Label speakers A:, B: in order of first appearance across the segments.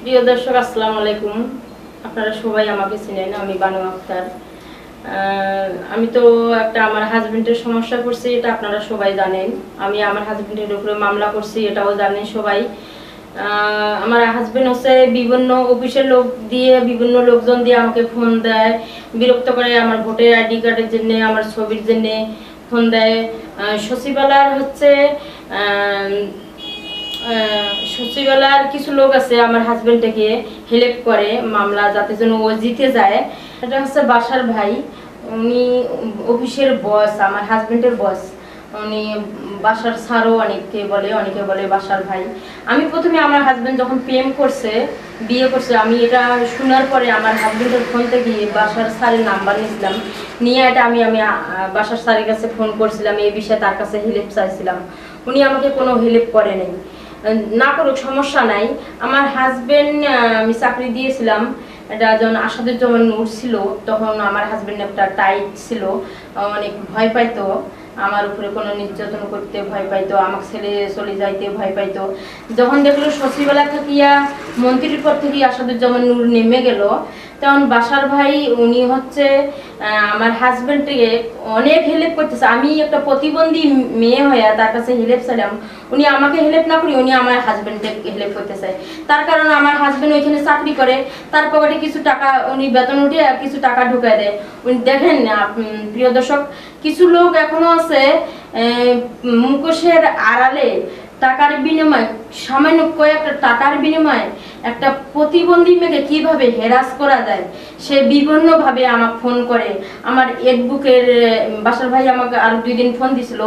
A: প্রিয় দর্শক, আসসালামু আলাইকুম। আপনারা সবাই আমাকে চিনেন, আমি বানু আক্তার। আমি তো আমার হাজবেন্ডের সমস্যা করছি, এটা আপনারা সবাই জানেন। আমি আমার হাজবেন্ডের উপরে মামলা করছি, এটাও জানেন সবাই। আমার হাজবেন্ড হচ্ছে বিভিন্ন অফিসের লোক দিয়ে, বিভিন্ন লোকজন দিয়ে আমাকে ফোন দেয়, বিরক্ত করে। আমার ভোটের আইডি কার্ডের জন্য, আমার ছবির জন্য ফোন দেয়। সচিবালয়ের হচ্ছে সচিবালয়ের কিছু লোক আছে আমার হাজবেন্ডকে হেল্প করে মামলা যাতে যেন ও জিতে যায়। এটা হচ্ছে বাসার ভাই, উনি অফিসের বস, আমার হাজবেন্ডের বস। উনি বাসার স্যারও অনেকে বলে বাসার ভাই। আমি প্রথমে আমার হাজবেন্ড যখন প্রেম করছে, বিয়ে করছে, আমি এটা শোনার পরে আমার হাজবেন্ডের ফোন থেকে বাসার স্যারের নাম্বার নিয়েছিলাম, নিয়ে এটা আমি বাসার স্যারের কাছে ফোন করছিলাম, এই বিষয়ে তার কাছে হেল্প চাইছিলাম। উনি আমাকে কোনো হেল্প করে নাই। না করুক, সমস্যা নাই। আমার হাজবেন্ড, আমি চাকরি দিয়েছিলাম, এটা যখন আসাদুজ্জামান নূর ছিল তখন আমার হাজবেন্ড একটা টাইট ছিল, অনেক ভয় পাইতো, আমার উপরে কোনো নির্যাতন করতে ভয় পাইতো, আমাকে ছেড়ে চলে যাইতে ভয় পাইতো। যখন দেখলো সচিবালয় থাকিয়া মন্ত্রীর পর থেকে আসাদুজ্জামান নূর নেমে গেল, তখন বাসার ভাই উনি হচ্ছে আমার হাজবেন্ডকে অনেক হেল্প করতেছে। আমি একটা প্রতিবন্ধী মেয়ে হয়ে তার কাছে হেল্প চাইলাম, উনি আমাকে হেল্প না করি উনি আমার হাজবেন্ডকে হেল্প করতে চায়। তার কারণে আমার হাজবেন্ড ওইখানে চাকরি করে, তার পকেটে কিছু টাকা, উনি বেতন উঠে কিছু টাকা ঢুকায় দেয়। উনি দেখেন, প্রিয় দর্শক, কিছু লোক এখনো আছে মুখোশের আড়ালে টাকার বিনিময়ে, সামান্য কয়েকটা টাকার বিনিময়ে একটা প্রতিবন্ধী মেয়েকে কিভাবে হেরাস করা যায় সে বিভিন্নভাবে আমাকে ফোন করে। আমার এডভোকেটের বাসার ভাই আমাকে আরো 2 দিন ফোন দিছিল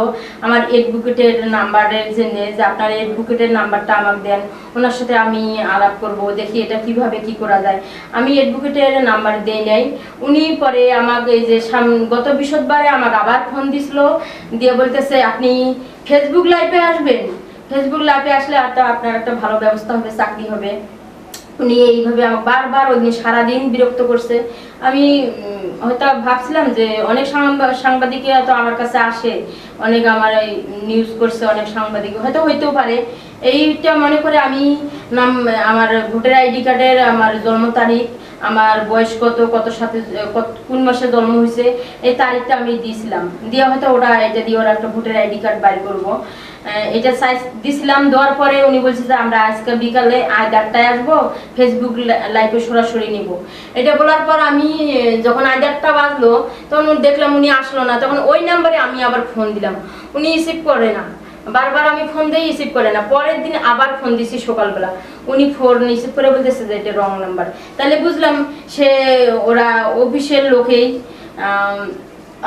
A: আমার এডভোকেটের নাম্বারের জন্য, যে আপনার এডভোকেটের নাম্বারটা আমাকে দেন, ওনার সাথে আমি আলাপ করব, দেখি এটা কিভাবে কি করা যায়। আমি এডভোকেটের নাম্বার দেই নাই। উনি পরে আমাকে এই যে গত বৃহস্পতিবারে আমাকে আবার ফোন দিছিল, দিয়ে বলতেছে আপনি ফেসবুক লাইভে আসবেন, ফেসবুক লাইভে আসলে আপনার একটা ভালো ব্যবস্থা হবে, চাকরি হবে। উনি এইভাবে আমাকে বারবার ওই দিন সারাদিন বিরক্ত করছে। আমি হয়তো ভাবছিলাম যে অনেক সাংবাদিকরা তো আমার কাছে আসে, অনেক আমার এই নিউজ করছে, অনেক সাংবাদিক হয়তো হইতেও পারে, এইটা মনে করে আমি আমার ভোটার আইডি কার্ডের আমার জন্ম তারিখ, আমার বয়স কত সাথে কোন মাসে জন্ম হয়েছে এই তারিখটা আমি দিয়েছিলাম, দিয়ে হয়তো এটা দিয়ে ওরা একটা ভোটার আইডি কার্ড বাইর করবো। এটা সাইজ দিছিলাম, দেওয়ার পরে উনি বলছে যে আমরা আজকে বিকালে 8টায় আসবো, ফেসবুক লাইভে সরাসরি নিব। এটা বলার পর আমি যখন 8টা বাজলো তখন দেখলাম উনি আসলো না, তখন ওই নাম্বারে আমি আবার ফোন দিলাম, উনি রিসিভ করে না। বারবার আমি ফোন দিয়ে রিসিভ করে না। পরের দিন আবার ফোন দিছি সকালবেলা, উনি ফোন রিসিভ করে বলতেছে যে এটা রং নাম্বার। তাহলে বুঝলাম ওরা অফিসের লোকেই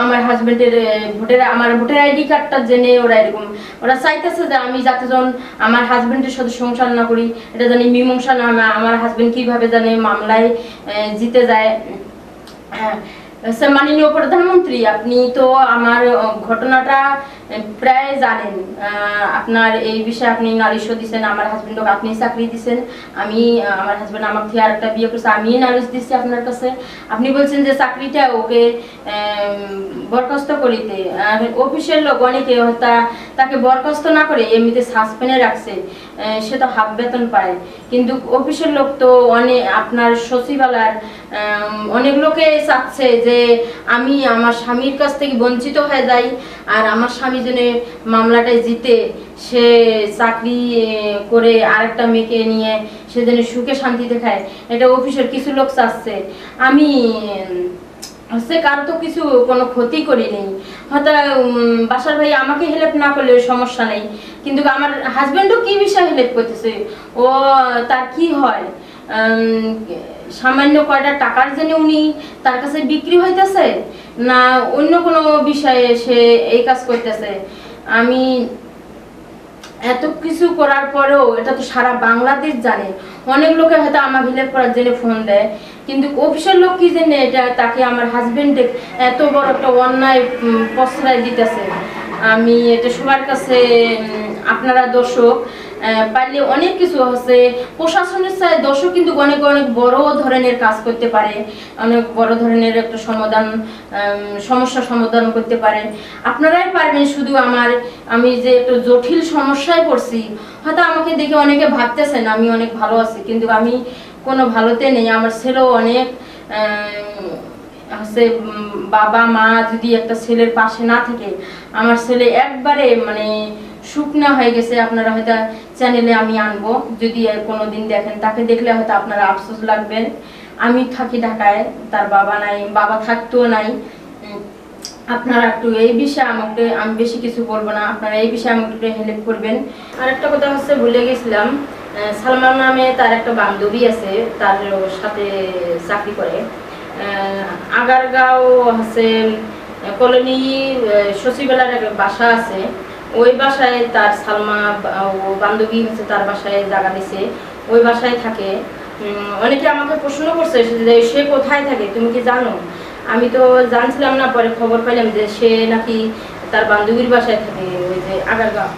A: আমার হাজবেন্ডের আমার ভোটার আইডি কার্ডটা জেনে ওরা চাইতেছে যে আমি যাতে যখন আমার হাজবেন্ডের সাথে সংসার না করি, এটা জানি মীমাংসা না, আমার হাজবেন্ড কিভাবে জানে মামলায় জিতে যায়। মাননীয় প্রধানমন্ত্রী, আপনি তো আমার ঘটনাটা প্রায় জানেন, আপনার এই বিষয়ে আপনি নালিশও দিচ্ছেন, আমার হাজবেন্ডকে আপনি চাকরি দিচ্ছেন, আমার হাজবেন্ড আমার থেকে আরেকটা বিয়ে করছে, আমি নালিশ দিচ্ছি আপনার কাছে। আপনি বলছেন যে চাকরিটা ওকে বরখাস্ত করিতে, আর অফিসের লোক অনেকে তাকে বরখাস্ত না করে এমনিতে সাসপেন্ডে রাখছে, সে তো হাফ বেতন পায়। কিন্তু অফিসের লোক তো আপনার সচিবালয়ের অনেক লোকে চাচ্ছে যে আমি আমার স্বামীর কাছ থেকে বঞ্চিত হয়ে যাই, আর আমার স্বামী যেন মামলাটায় জিতে সে চাকরি করে আরেকটা মেয়েকে নিয়ে সে যেন সুখে শান্তিতে খায়, এটা অফিসের কিছু লোক চাচ্ছে। আমি কারো তো কিছু কোনো ক্ষতি করি নেই, হয়তো বাসার ভাই আমাকে হেল্প না করলে সমস্যা নেই, কিন্তু আমার হাজবেন্ডও কি বিষয়ে হেল্প করতেছে, ও তার কি হয়, সামান্য কয়টা টাকার জন্য উনি তার কাছে বিক্রি হইতেছে, না অন্য কোনো বিষয়ে সে এই কাজ করতেছে। আমি এত কিছু করার পরেও এটা তো সারা বাংলাদেশ জানে, অনেক লোকে হয়তো আমাকে হেল্প করার জন্য ফোন দেয়, কিন্তু অফিসের লোক কি জানে এটা তাকে আমার হাজবেন্ড এত বড় একটা অন্যায় প্রশ্রয় দিতেছে। আমি এটা সবার কাছে, আপনারা দর্শক পারলে অনেক কিছু হচ্ছে প্রশাসনের চাই দর্শক কিন্তু অনেক অনেক বড় ধরনের কাজ করতে পারে, অনেক বড় ধরনের একটা সমস্যার সমাধান করতে পারে। আপনারাই পারবেন। শুধু আমি যে একটু জটিল সমস্যায় পড়ছি, হয়তো আমাকে দেখে অনেকে ভাবতেছেন আমি অনেক ভালো আছি, কিন্তু আমি কোনো ভালোতে নেই। আমার ছেলেও অনেক হচ্ছে বাবা মা যদি একটা ছেলের পাশে না থাকে, আমার ছেলে একবারে মানে শুকনা হয়ে গেছে। আপনারা হয়তো চ্যানেলে আমি আনবো, যদি কোনোদিন দেখেন, তাকে দেখলে হয়তো আপনারা আফসোস লাগবেন। আমি থাকি ঢাকায়, তার বাবা নাই, বাবা থাকতেও নাই। আপনারা একটু এই বিষয়ে আমাকে, আমি বেশি কিছু বলবো না, আপনারা এই বিষয়ে আমাকে একটু হেল্প করবেন। আর একটা কথা হচ্ছে ভুলে গেছিলাম, সালমান নামে তার একটা বান্ধবী আছে, তার সাথে চাকরি করে। আগারগাঁও হচ্ছে কলোনি সচিবালয়ের একটা বাসা আছে, ওই বাসায় তার সালমা বান্ধবী হচ্ছে তার বাসায় জায়গা দিছে, ওই বাসায় থাকে। অনেকে আমাকে প্রশ্ন করছে যে সে কোথায় থাকে, তুমি কি জানো? আমি তো জানছিলাম না, পরে খবর পাইলাম যে সে নাকি তার বান্ধবীর বাসায় থাকে, ওই যে আগারগাঁও।